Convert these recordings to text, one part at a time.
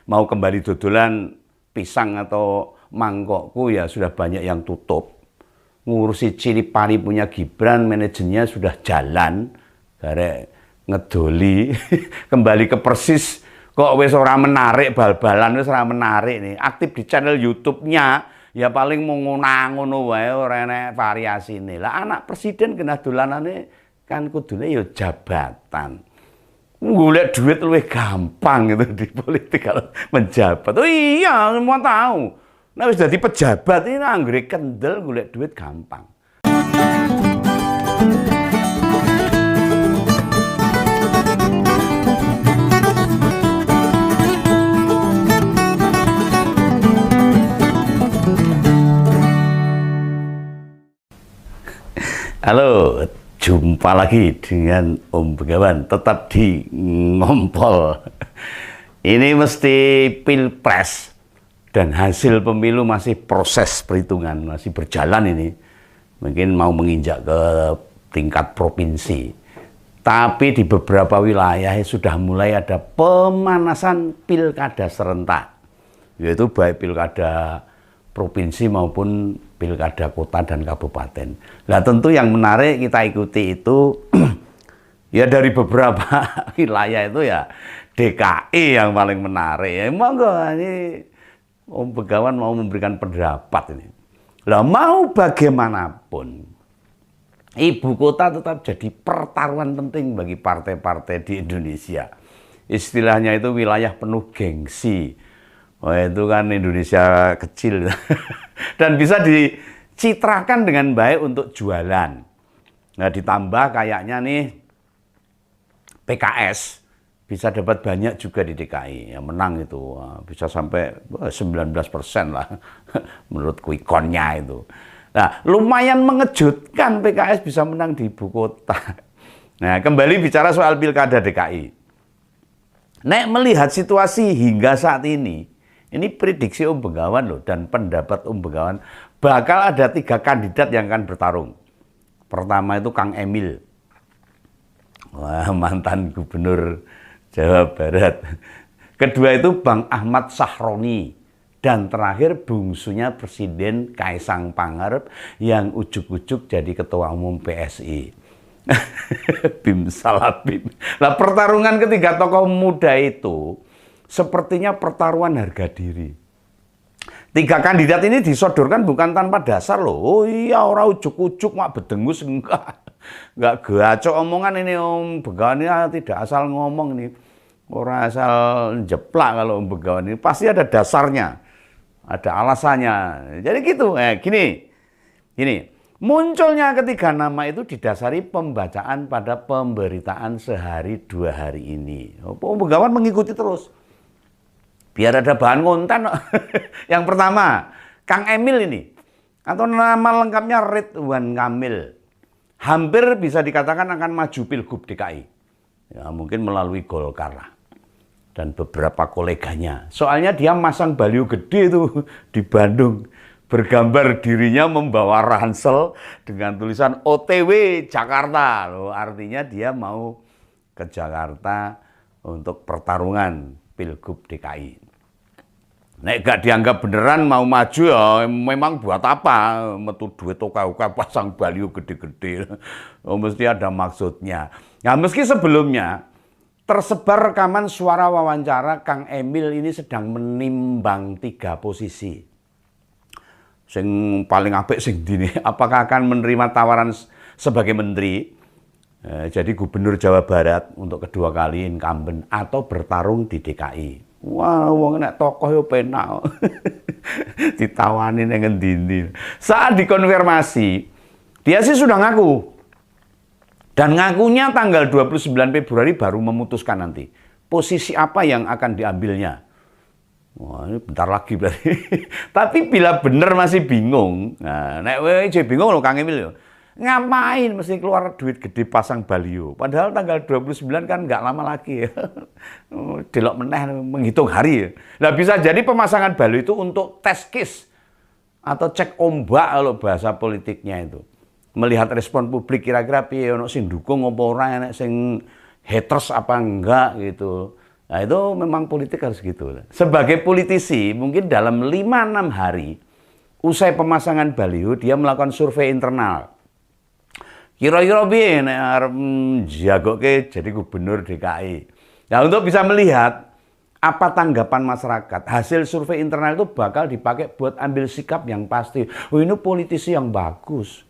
mau kembali dodolan pisang atau mangkokku ya sudah banyak yang tutup. Ngurusi cili pari punya Gibran, manajernya sudah jalan, garek ngedoli, kembali ke Persis, kok wis ora menarik bal-balan, wis ora menarik nih. Aktif di channel YouTube-nya, ya paling mau ngono wae ora enek variasine. Lah anak presiden kena dolanane kan kudune ya jabatan. Golek duit lebih gampang gitu di politik kalau menjabat. Oh iya, semua tahu. Nah, wis dadi pejabat ini anggere kendel golek duit gampang. Halo, jumpa lagi dengan Om Begawan, tetap di Ngompol. Ini mesti pilpres dan hasil pemilu masih proses perhitungan, masih berjalan ini. Mungkin mau menginjak ke tingkat provinsi. Tapi di beberapa wilayah sudah mulai ada pemanasan pilkada serentak. Yaitu baik pilkada provinsi maupun pilkada kota dan kabupaten. Nah tentu yang menarik kita ikuti itu ya dari beberapa wilayah itu ya DKI yang paling menarik. Ya monggo ini Om Begawan mau memberikan pendapat ini. Lah mau bagaimanapun ibu kota tetap jadi pertaruhan penting bagi partai-partai di Indonesia. Istilahnya itu wilayah penuh gengsi. Oh, itu kan Indonesia kecil dan bisa dicitrakan dengan baik untuk jualan. Nah, ditambah kayaknya nih PKS bisa dapat banyak juga di DKI. Yang menang itu bisa sampai 19% lah menurut quick count-nya itu. Nah, lumayan mengejutkan PKS bisa menang di ibu kota. Nah, kembali bicara soal pilkada DKI. Nek melihat situasi hingga saat ini prediksi Om Begawan loh, dan pendapat Om Begawan bakal ada 3 kandidat yang akan bertarung. Pertama itu Kang Emil, wah, mantan gubernur Jawa Barat. Kedua itu Bang Ahmad Sahroni. Dan terakhir bungsunya Presiden Kaisang Pangarep yang ujuk-ujuk jadi ketua umum PSI. Bim Salabim. Nah, pertarungan ketiga tokoh muda itu sepertinya pertaruhan harga diri. 3 kandidat ini disodorkan bukan tanpa dasar loh. Oh iya, orang ujuk-ujuk mak bedengus enggak gacok omongan ini Om Begawan ini tidak asal ngomong ini. Orang asal jeplak kalau Om Begawan ini pasti ada dasarnya. Ada alasannya. Jadi gitu. Gini. Munculnya ketiga nama itu didasari pembacaan pada pemberitaan sehari 2 hari ini. Om Begawan mengikuti terus. Biar ada bahan konten. Yang pertama, Kang Emil ini. Atau nama lengkapnya Ridwan Kamil. Hampir bisa dikatakan akan maju Pilgub DKI. Ya, mungkin melalui Golkar lah. Dan beberapa koleganya. Soalnya dia masang baliho gede itu di Bandung. Bergambar dirinya membawa ransel dengan tulisan OTW Jakarta. Loh, artinya dia mau ke Jakarta untuk pertarungan Pilgub DKI. Nek gak dianggap beneran mau maju ya memang buat apa metu duit oka-oka pasang baliho gede-gede. Oh, mesti ada maksudnya. Nah, meski sebelumnya tersebar rekaman suara wawancara Kang Emil ini sedang menimbang 3 posisi. Sing paling apik sing dini, apakah akan menerima tawaran sebagai menteri, jadi gubernur Jawa Barat untuk kedua kali incumbent atau bertarung di DKI. Wah, wong nek tokoh yo penak. Ditawani nang ngendi. Saat dikonfirmasi, dia sih sudah ngaku. Dan ngakunya tanggal 29 Februari baru memutuskan nanti posisi apa yang akan diambilnya. Wah, ini bentar lagi berarti. Tapi bila benar masih bingung, nah, nek WJ bingung loh Kang Emil yo. Ngapain mesti keluar duit gede pasang baliho? Padahal tanggal 29 kan nggak lama lagi ya. Delok meneh menghitung hari ya. Nah, bisa jadi pemasangan baliho itu untuk tes case atau cek ombak kalau bahasa politiknya itu. Melihat respon publik kira-kira piye ono sing dukung apa ora, enek sing haters apa enggak gitu. Nah, itu memang politik harus gitu. Sebagai politisi, mungkin dalam 5-6 hari, usai pemasangan baliho, dia melakukan survei internal. Kira-kira piye nek arep jagoke jadi gubernur DKI. Nah, untuk bisa melihat apa tanggapan masyarakat, hasil survei internal itu bakal dipakai buat ambil sikap yang pasti. Oh, ini politisi yang bagus.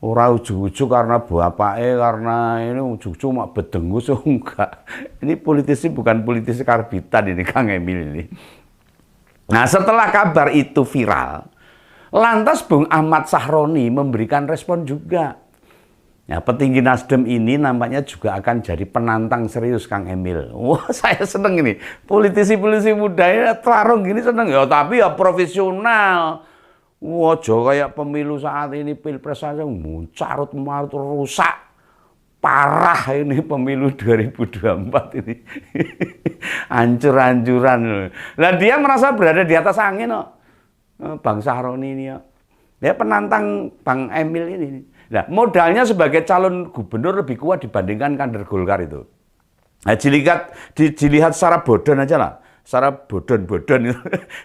Orang ujug-ujug karena bapaknya, karena ini ujug-ujug cuma bedengus, enggak. Ini politisi bukan politisi karbitan ini, Kang Emil ini. Nah, setelah kabar itu viral, lantas Bung Ahmad Sahroni memberikan respon juga. Nah, petinggi Nasdem ini nampaknya juga akan jadi penantang serius, Kang Emil. Wah, saya seneng ini. Politisi-politisi muda ini tarung gini seneng. Ya, tapi ya profesional. Wah, kayak pemilu saat ini, pilpres saja carut marut rusak. Parah ini pemilu 2024 ini. Hancur-hancuran. Nah, dia merasa berada di atas angin, no. Bang Sahroni ini, ya. Dia penantang Bang Emil ini. Nah, modalnya sebagai calon gubernur lebih kuat dibandingkan kader Golkar itu. Nah, dilihat secara bodon aja lah. Secara bodon-bodon itu.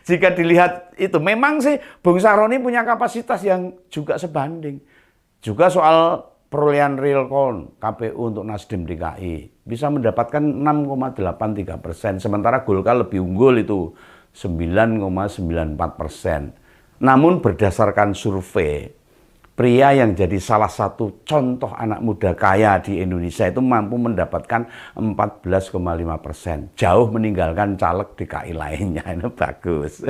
Jika dilihat itu, memang sih Bung Sahroni punya kapasitas yang juga sebanding. Juga soal perolehan real count KPU untuk Nasdem DKI. Bisa mendapatkan 6,83%. Sementara Golkar lebih unggul itu 9,94%. Namun berdasarkan survei, pria yang jadi salah satu contoh anak muda kaya di Indonesia itu mampu mendapatkan 14,5%. Jauh meninggalkan caleg DKI lainnya. Ini bagus.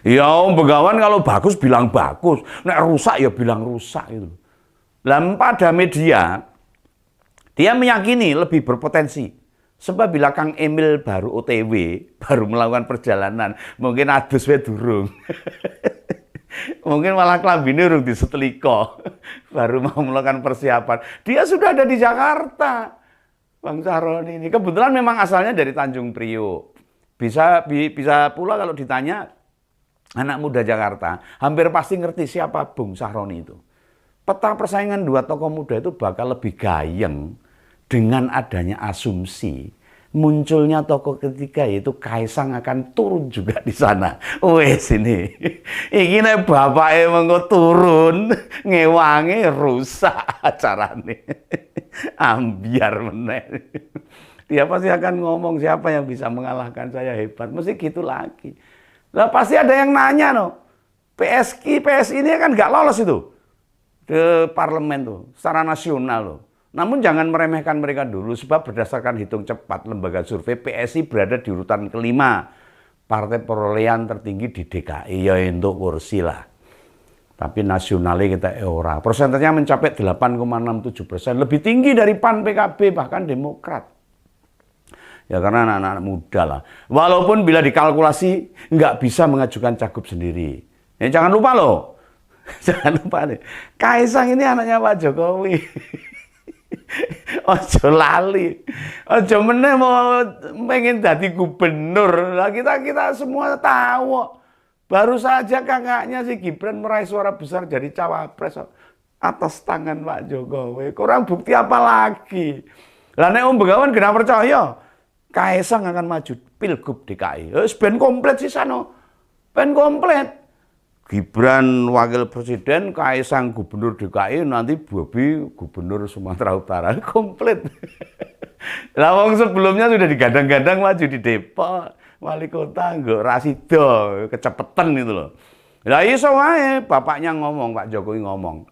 Ya, Om Begawan kalau bagus bilang bagus. Nek rusak ya bilang rusak itu. Lah pada media, dia meyakini lebih berpotensi. Sebab bila Kang Emil baru OTW, baru melakukan perjalanan, mungkin adus we durung. Mungkin malah klambine urung diseteliko, baru mau melakukan persiapan. Dia sudah ada di Jakarta, Bang Sahroni ini. Kebetulan memang asalnya dari Tanjung Priok. Bisa pula kalau ditanya anak muda Jakarta, hampir pasti ngerti siapa Bung Sahroni itu. Peta persaingan dua tokoh muda itu bakal lebih gayeng dengan adanya asumsi munculnya tokoh ketiga, yaitu Kaisang akan turun juga di sana. Wes ini, iki nek bapake mengko turun, ngewangi rusak acarane. Ambiar meneh. Dia pasti akan ngomong siapa yang bisa mengalahkan saya hebat. Mesti gitu lagi. Lah pasti ada yang nanya no. PSI ini kan nggak lolos itu ke parlemen tuh, secara nasional loh. Namun jangan meremehkan mereka dulu, sebab berdasarkan hitung cepat lembaga survei, PSI berada di urutan kelima. Partai perolehan tertinggi di DKI, ya untuk kursi lah. Tapi nasionalnya kita ora. Persentasenya mencapai 8,67%, lebih tinggi dari PAN, PKB, bahkan Demokrat. Ya karena anak-anak muda lah. Walaupun bila dikalkulasi, nggak bisa mengajukan cagup sendiri. Ya, jangan lupa loh. Jangan lupa nih. Kaisang ini anaknya Pak Jokowi. Ojo lali, ojo meneh mau pengen jadi gubernur. Lah kita semua tahu. Baru saja kakaknya si Gibran meraih suara besar jadi cawapres atas tangan Pak Jokowi. Kurang bukti apa lagi? Lah nek Om Begawan kena percaya, Kaisang akan maju Pilgub DKI. Wis ben komplit sisano. Ben komplit. Gibran wakil presiden, Kaisang gubernur DKI, nanti Bobi gubernur Sumatera Utara. Komplit. Lah wong sebelumnya sudah digadang-gadang maju di Depok, wali kota nggo Rasido, kecepetan itu loh. Lah iso wae bapaknya ngomong, Pak Jokowi ngomong.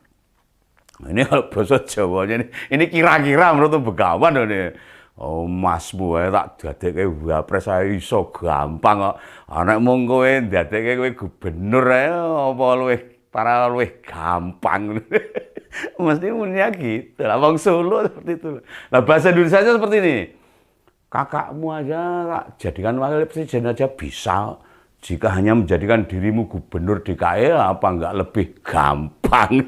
Ini kalau bahasa Jawanya ini kira-kira menurut Begawan ini. Oh Mas buah tak dadekke wapres ae iso gampang kok. Anak mung kowe dadekke kowe gubernur ae apa luwih gampang. Mesti punya gitu. Lah wong Solo seperti itu. Lah bahasa Indonesia seperti ini. Kakakmu aja tak jadikan wakil presiden aja bisa. Jika hanya menjadikan dirimu gubernur DKI apa enggak lebih gampang?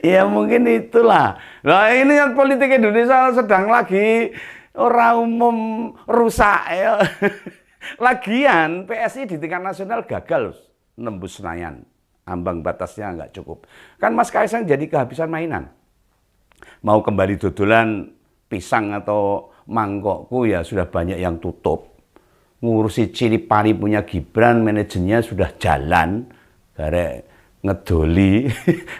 Ya mungkin itulah. Nah ini yang politik Indonesia sedang lagi orang umum rusak ya. Lagian PSI di tingkat nasional gagal nembus Senayan. Ambang batasnya nggak cukup. Kan Mas Kaisang jadi kehabisan mainan. Mau kembali dodolan pisang atau mangkokku ya sudah banyak yang tutup. Ngurusi ciri pari punya Gibran, manajernya sudah jalan, garek ngedoli,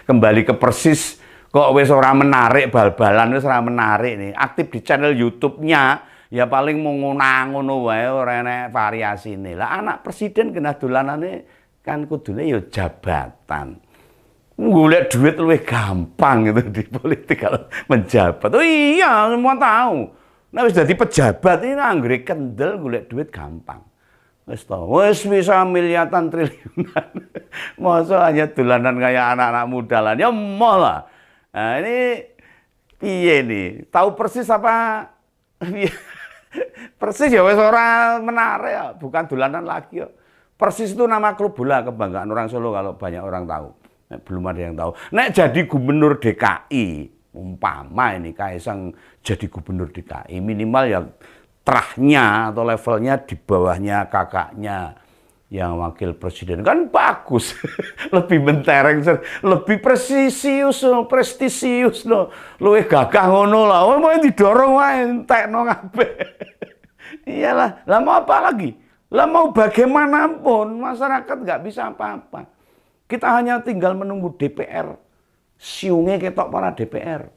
kembali ke Persis, kok wis ora menarik, bal-balan wis ora menarik nih. Aktif di channel YouTube-nya, ya paling mau ngono wae ora enek variasine. Lah anak presiden kena dolanane kan kudune ya jabatan. Golek duit luwih gampang gitu di politik kalau menjabat. Oh iya, semua tahu. Nah wis dadi pejabat ini anggere kendel golek duit gampang. Wis tau, wis bisa miliatan triliunan. Masa hanya dolanan kayak anak-anak muda lah. Ya mau lah. Nah ini piye nih? Tahu persis apa? Persis ya wis ora menarik ya, bukan dolanan lagi ya. Persis itu nama klub bola kebanggaan orang Solo kalau banyak orang tahu. Belum ada yang tahu. Nek jadi gubernur DKI, umpama ini Kaisang jadi gubernur DKI, minimal ya terahnya atau levelnya di bawahnya kakaknya yang wakil presiden kan bagus. Lebih mentereng, lebih prestisius no. Luwih gagah ngono lah. Mau didorong wae entekno kabeh. Iyalah, lah mau apa lagi? Lah mau bagaimanapun masyarakat nggak bisa apa-apa. Kita hanya tinggal menunggu DPR, siungnya ketok para DPR.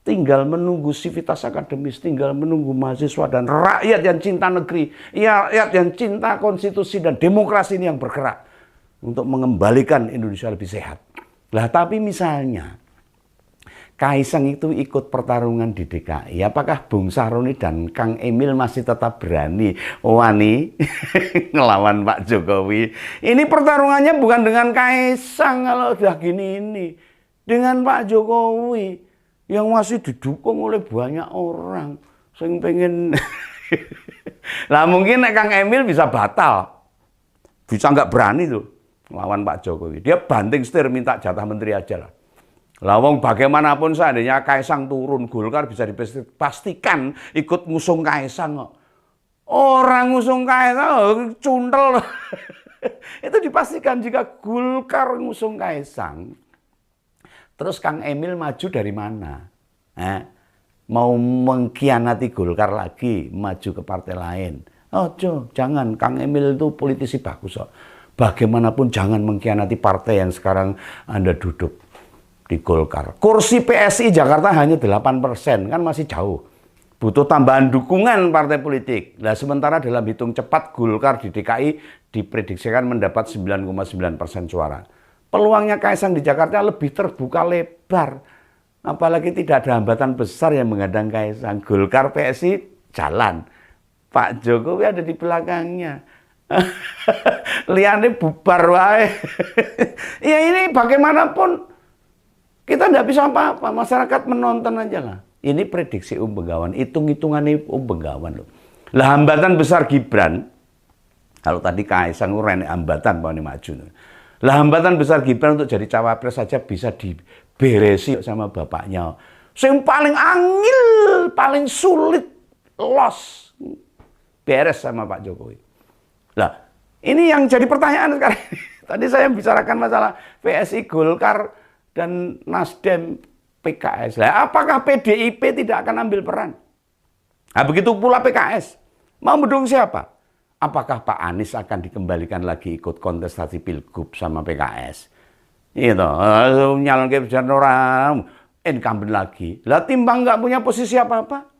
Tinggal menunggu sivitas akademis, tinggal menunggu mahasiswa dan rakyat yang cinta negeri, ya, rakyat yang cinta konstitusi dan demokrasi ini yang bergerak untuk mengembalikan Indonesia lebih sehat. Lah tapi misalnya Kaisang itu ikut pertarungan di DKI, apakah Bung Saroni dan Kang Emil masih tetap berani wani ngelawan Pak Jokowi? Ini pertarungannya bukan dengan Kaisang kalau udah gini ini, dengan Pak Jokowi yang masih didukung oleh banyak orang. Sing pengen, lah mungkin Kang Emil bisa batal, bisa nggak berani tuh ngelawan Pak Jokowi. Dia banting setir minta jatah menteri aja lah. Lawang bagaimanapun seandainya Kaisang turun, Golkar bisa dipastikan ikut ngusung Kaisang kok. Orang ngusung Kaisang cuntel. Itu dipastikan jika Golkar ngusung Kaisang. Terus Kang Emil maju dari mana? Mau mengkhianati Golkar lagi, maju ke partai lain. Oh, jangan. Kang Emil itu politisi bagus kok. Bagaimanapun jangan mengkhianati partai yang sekarang Anda duduk di Golkar. Kursi PSI Jakarta hanya 8%, kan masih jauh. Butuh tambahan dukungan partai politik. Nah, sementara dalam hitung cepat Golkar di DKI diprediksikan mendapat 9,9% suara. Peluangnya Kaisang di Jakarta lebih terbuka lebar. Apalagi tidak ada hambatan besar yang menghadang Kaisang. Golkar PSI jalan. Pak Jokowi ada di belakangnya. Liane bubar wae. Ya ini bagaimanapun kita tidak bisa apa-apa, masyarakat menonton aja lah. Ini prediksi Bengawan, hitung-hitungannya Bengawan loh. Lah hambatan besar Gibran, kalau tadi Kaisang renek hambatan mau maju. Lah hambatan besar Gibran untuk jadi cawapres saja bisa diberesi sama bapaknya. Yang paling angil, paling sulit, los, beres sama Pak Jokowi. Lah ini yang jadi pertanyaan sekarang. Tadi saya bicarakan masalah PSI, Golkar, dan Nasdem, PKS. Lah, apakah PDIP tidak akan ambil peran? Nah, begitu pula PKS. Mau mendukung siapa? Apakah Pak Anies akan dikembalikan lagi ikut kontestasi Pilgub sama PKS? Itu, nyalon ke orang incumbent lagi. Lah, timbang nggak punya posisi apa-apa.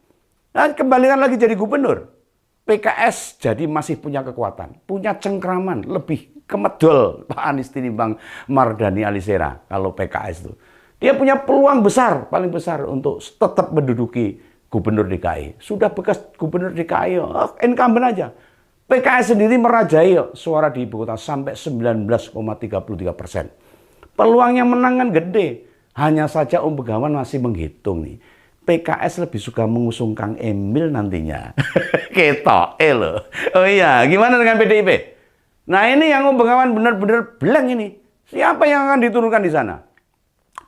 Nah, kembalikan lagi jadi gubernur. PKS jadi masih punya kekuatan, punya cengkraman, lebih kemedol Pak Anies tinimbang Mardhani Alisera kalau PKS itu. Dia punya peluang besar, paling besar untuk tetap menduduki gubernur DKI. Sudah bekas gubernur DKI, incumbent aja. PKS sendiri merajai suara di ibu kota sampai 19,33%. Peluangnya menang kan gede. Hanya saja Bengawan masih menghitung nih. PKS lebih suka mengusung Kang Emil nantinya. Ketok, loh. Oh iya, gimana dengan PDIP? Nah ini yang Bengawan benar-benar blank ini. Siapa yang akan diturunkan di sana?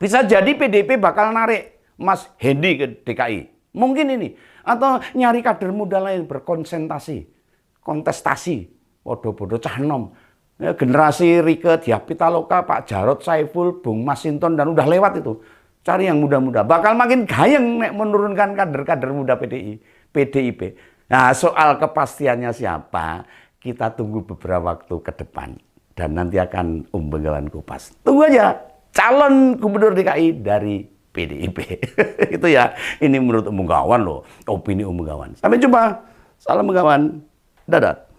Bisa jadi PDIP bakal narik Mas Hendy ke DKI. Mungkin ini. Atau nyari kader muda lain berkonsentrasi. Kontestasi. Bodoh-bodoh cah enom. Ya, generasi Rieke Diah Pitaloka, Pak Jarod Saiful, Bung Masinton, dan udah lewat itu. Cari yang muda-muda. Bakal makin gayeng nek menurunkan kader-kader muda PDIP. Nah, soal kepastiannya siapa, kita tunggu beberapa waktu ke depan. Dan nanti akan Bengawan kupas. Tunggu aja, calon gubernur DKI dari PDIP. Itu ya, ini menurut Bengawan loh, opini Bengawan. Sampai jumpa, salam Bengawan, dadah.